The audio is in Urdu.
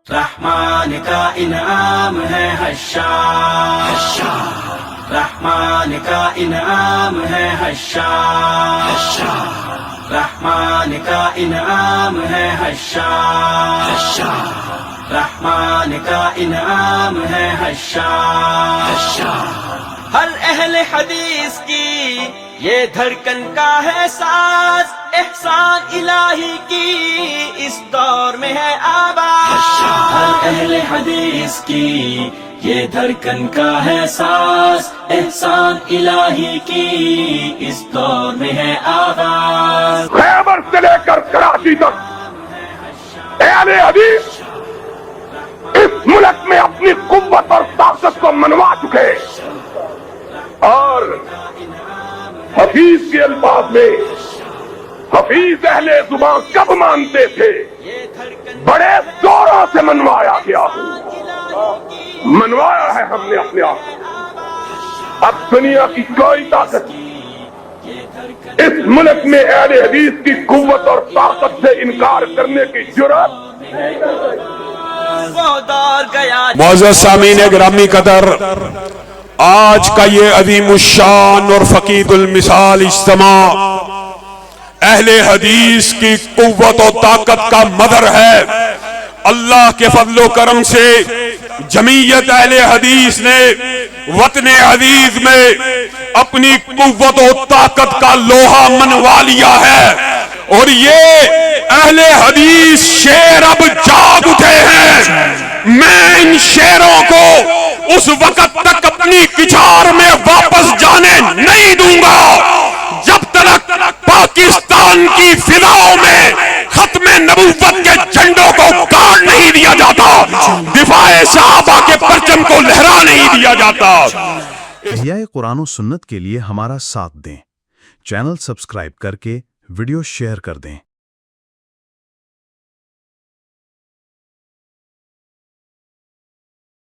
رحمان کا انعام ہے حشار، رحمان کا انعام ہے حشار، رحمان کا انعام ہے حشار، رحمان کا انعام ہے حشار۔ ہر اہل حدیث کی یہ دھڑکن کا ہے ساز، احسان الہی کی اس دور میں ہے آواز۔ ہر اہل حدیث کی یہ دھڑکن کا ہے ساز، احسان الہی کی اس دور میں ہے آواز۔ خیبر سے لے کر کراچی تک اہل حدیث اس ملک میں اپنی قوت اور طاقت کو منوا چکے، اور حفیظ کے الفاظ میں حفیظ اہل زبان کب مانتے تھے؟ بڑے زوروں سے منوایا گیا، منوایا ہے ہم نے اپنے آپ کو۔ اب دنیا کی کوئی طاقت اس ملک میں اہل حدیث کی قوت اور طاقت سے انکار کرنے کی جرأت معزز سامعین گرامی قدر، آج کا یہ عظیم الشان اور فقید المثال اجتماع اہل حدیث کی قوت و طاقت کا مظہر ہے۔ اللہ کے فضل و کرم سے جمعیت اہل حدیث نے وطن عزیز میں اپنی قوت و طاقت کا لوہا منوا لیا ہے، اور یہ اہل حدیث شیر اب جاگ اٹھے ہیں۔ میں ان شیروں کو اس وقت تک اپنی کچھار میں واپس جانے نہیں دوں گا جب تک پاکستان کی فضاؤں میں ختم نبوت کے جھنڈوں کو گاڑ نہیں دیا جاتا، دفاع صحابہ کے پرچم کو لہرا نہیں دیا جاتا۔ احیاء قرآن و سنت کے لیے ہمارا ساتھ دیں، چینل سبسکرائب کر کے ویڈیو شیئر کر دیں۔